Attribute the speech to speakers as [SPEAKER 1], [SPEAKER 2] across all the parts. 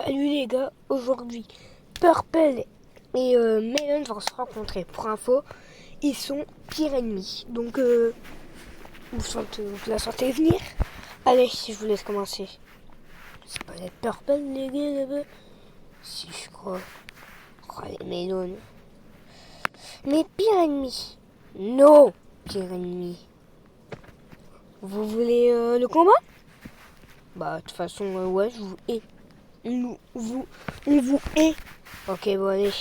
[SPEAKER 1] Salut les gars, aujourd'hui Purple et Melon vont se rencontrer. Pour info, ils sont pires ennemis. Donc vous la sentez venir? Allez, je vous laisse commencer. C'est pas les Purple les gars là-bas? Si je crois. Oh les Melon. Mais pire ennemi. Non, pire ennemi. Vous voulez le combat? Bah de toute façon ouais, je vous hais. On vous hait. Ok, bon allez.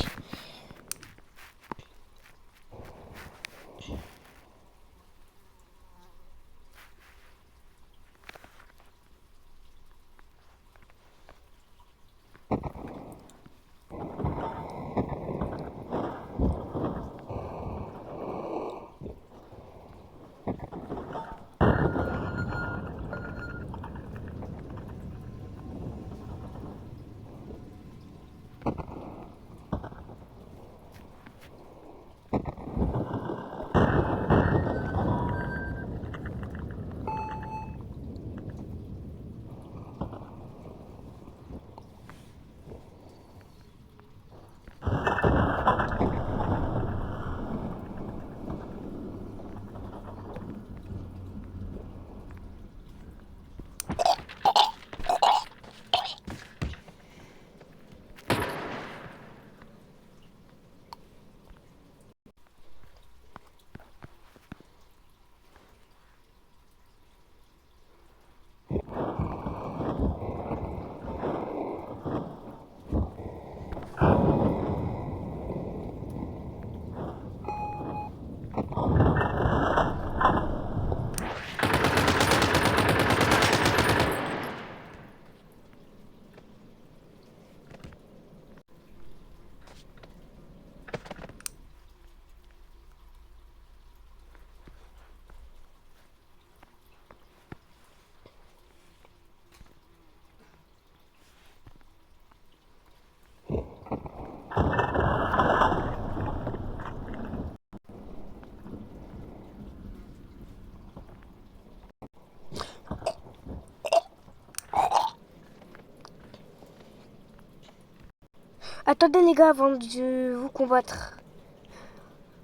[SPEAKER 1] Attendez les gars avant de vous combattre.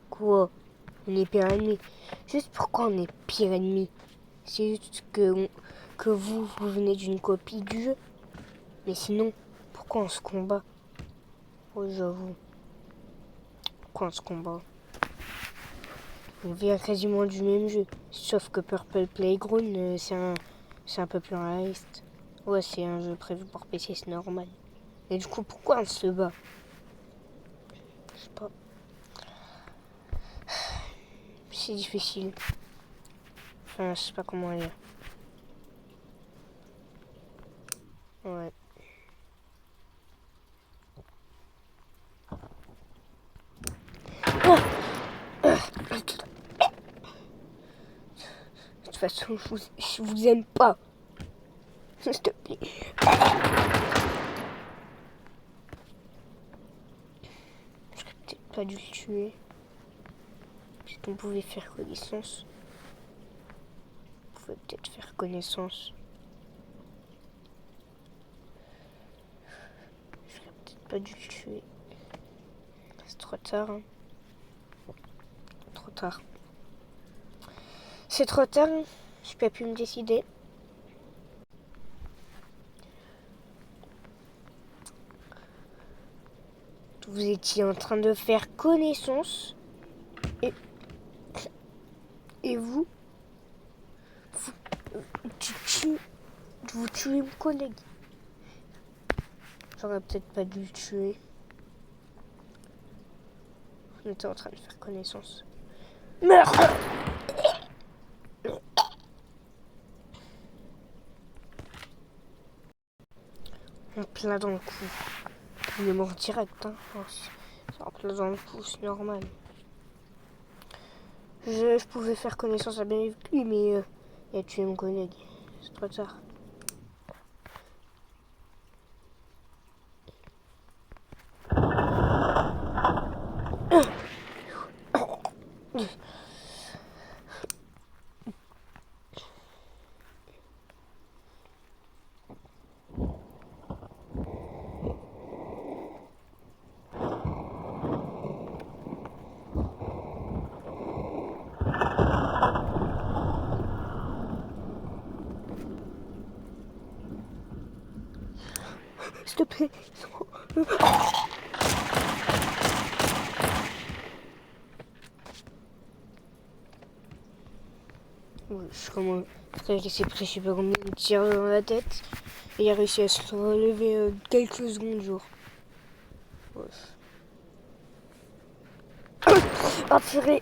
[SPEAKER 1] Quoi? On est pire ennemi. Juste pourquoi on est pire ennemi? C'est juste que vous venez d'une copie du jeu. Mais sinon, pourquoi on se combat? Oh j'avoue. Pourquoi on se combat? On vient quasiment du même jeu. Sauf que Purple Playground, c'est un peu plus réaliste. Ouais, c'est un jeu prévu pour PC, c'est normal. Et du coup, pourquoi on se bat? Je sais pas. C'est difficile. Enfin, je sais pas comment dire. Ouais. Oh de toute façon, je vous aime pas. S'il te plaît. J'aurais peut-être pas dû le tuer. Si on pouvait faire connaissance. On pouvait peut-être faire connaissance. J'aurais peut-être pas dû le tuer. C'est trop tard. Hein. Trop tard. C'est trop tard. J'ai pas pu me décider. Vous étiez en train de faire connaissance. Et vous tuez mon collègue. J'aurais peut-être pas dû le tuer. On était en train de faire connaissance. Meurs! En plein dans le cou. Il est mort direct. Hein. C'est en plein dans le cou, c'est normal. Je pouvais faire connaissance à bien lui, mais il a tué mon collègue. C'est trop tard. S'il te plaît. Je commence. Il s'est pris, je sais pas combien de tirs dans la tête. Et il a réussi à se relever quelques secondes, genre. Ouais. Oh purée.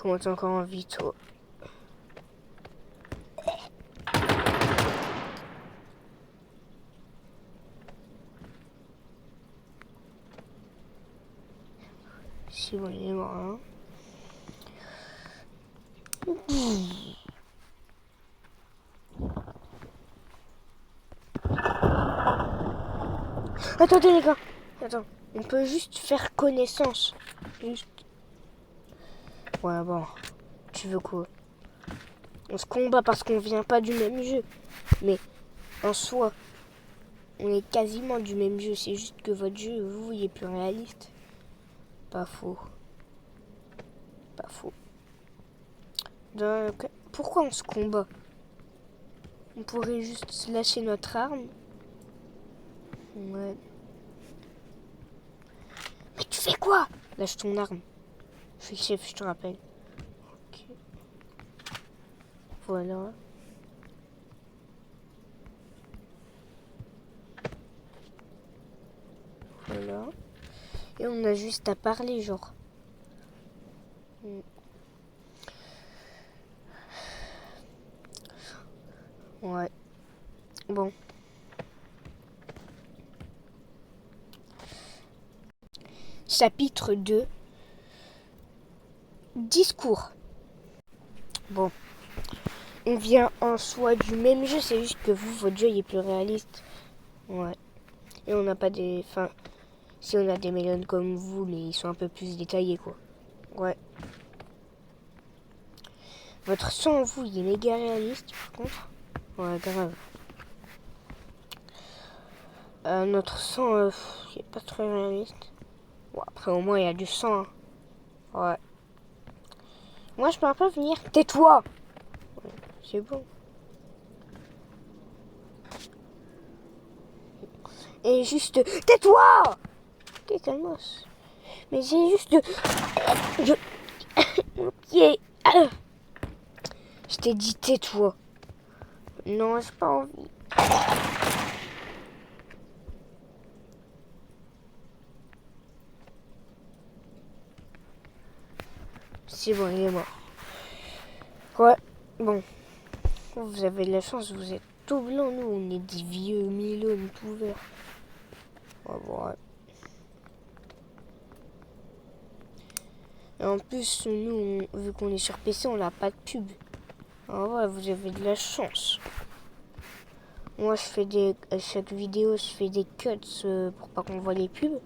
[SPEAKER 1] Comment t'as encore envie, toi? Si bon, il est mort, hein. Attendez les gars. Attends. On peut juste faire connaissance. Juste. Ouais bon. Tu veux quoi? On se combat parce qu'on vient pas du même jeu. Mais en soi, on est quasiment du même jeu. C'est juste que votre jeu, vous, il est plus réaliste. Pas faux. Pas faux. Donc, pourquoi on se combat? On pourrait juste lâcher notre arme. Ouais. Mais tu fais quoi? Lâche ton arme. Je suis le chef, je te rappelle. Ok. Voilà. Voilà. Et on a juste à parler, genre. Ouais. Bon. Chapitre 2. Discours. Bon. On vient en soi du même jeu, c'est juste que vous, votre jeu, il est plus réaliste. Ouais. Et on n'a pas des... Enfin, si on a des melons comme vous, mais ils sont un peu plus détaillés, quoi. Ouais. Votre sang, vous, il est méga réaliste, par contre. Ouais, grave. Notre sang, il est pas très réaliste. Bon, après, au moins, il y a du sang. Hein. Ouais. Moi, je peux pas venir. Tais-toi! Ouais, c'est bon. Et juste... Tais-toi! T'es calmos. Mais j'ai juste... Mon pied... Je t'ai dit tais-toi. Non, j'ai pas envie. C'est bon, il est mort. Ouais, bon. Vous avez de la chance, vous êtes tout blanc. Nous, on est des vieux mélons tout verts. Ouais, bon, ouais. Et en plus, nous, vu qu'on est sur PC, on n'a pas de pub. Alors voilà, vous avez de la chance. Moi, je fais des... À chaque vidéo, je fais des cuts pour pas qu'on voit les pubs.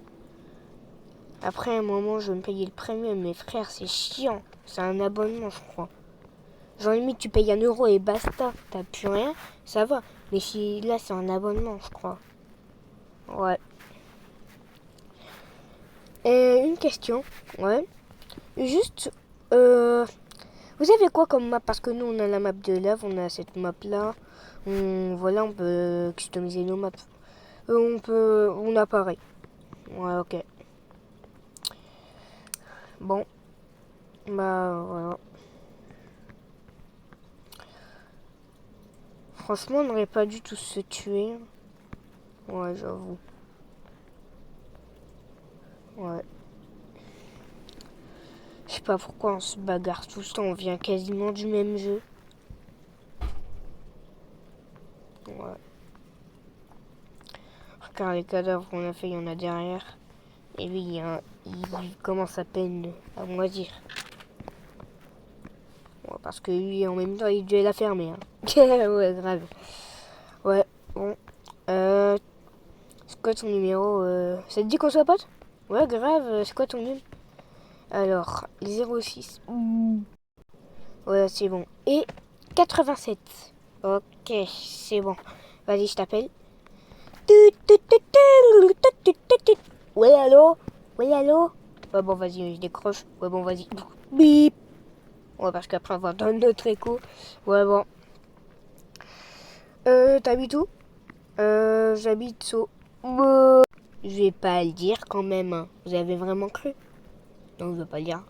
[SPEAKER 1] Après, à un moment, je vais me payer le premium. Mais frère, c'est chiant. C'est un abonnement, je crois. Genre, limite, tu payes 1 € et basta. T'as plus rien, ça va. Mais si là, c'est un abonnement, je crois. Ouais. Et une question. Ouais. Juste, vous avez quoi comme map? Parce que nous, on a la map de lave, on a cette map-là. Voilà, on peut customiser nos maps. On a pareil. Ouais, ok. Bon. Bah, voilà. Franchement, on n'aurait pas dû tous se tuer. Ouais, j'avoue. Ouais. Je sais pas pourquoi on se bagarre tout le temps. On vient quasiment du même jeu. Ouais. Regarde les cadavres qu'on a fait, il y en a derrière. Et lui, il commence à peine à moisir. Ouais, parce que lui, en même temps, il devait la fermer. Hein. Ouais, grave. Ouais, bon. C'est quoi ton numéro Ça te dit qu'on soit potes? Ouais, grave. C'est quoi ton numéro? Alors, 06. Ouais, c'est bon. Et 87. Ok, c'est bon. Vas-y, je t'appelle. Ouais, allô? Ouais, allô? Ouais, bon, vas-y, je décroche. Ouais, bon, vas-y. Bip. Ouais, parce qu'après, on va dans notre écho. Ouais, bon. T'habites où? J'habite au... Je vais pas le dire quand même. Hein. Vous avez vraiment cru? Non, je veux pas le dire.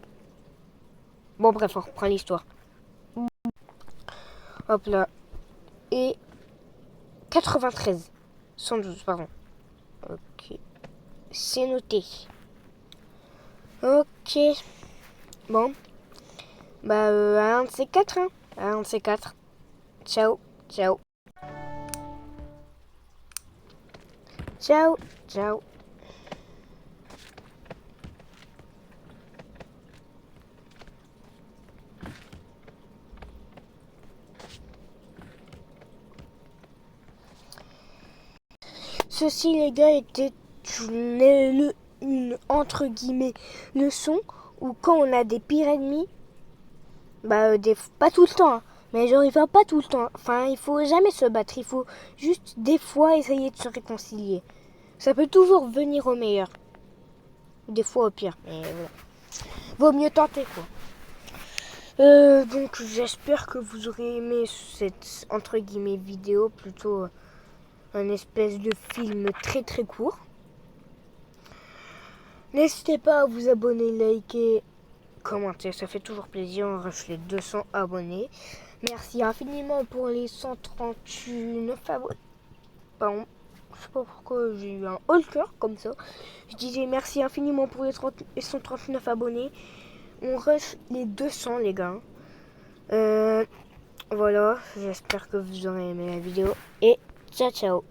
[SPEAKER 1] Bon, bref, on reprend l'histoire. Hop là. Et 93. 112, pardon. Ok. C'est noté. Ok. Bon. Bah, à un de ces quatre, hein. À un de ces quatre. Ciao. Ciao. Ciao. Ciao. Ceci, les gars, était une entre guillemets leçon où quand on a des pires ennemis, bah, pas tout le temps, hein, mais genre, il va pas tout le temps. Enfin, il faut jamais se battre, il faut juste des fois essayer de se réconcilier. Ça peut toujours venir au meilleur, des fois au pire, mais voilà. Vaut mieux tenter, quoi. Donc, j'espère que vous aurez aimé cette entre guillemets vidéo, plutôt un espèce de film très très court. N'hésitez pas à vous abonner, liker, commenter, ça fait toujours plaisir, on rush les 200 abonnés. Merci infiniment pour les 139 abonnés. Pardon, je sais pas pourquoi j'ai eu un haut cœur comme ça. Je disais merci infiniment pour les 139 abonnés. On rush les 200 les gars. Voilà, j'espère que vous aurez aimé la vidéo et ciao ciao.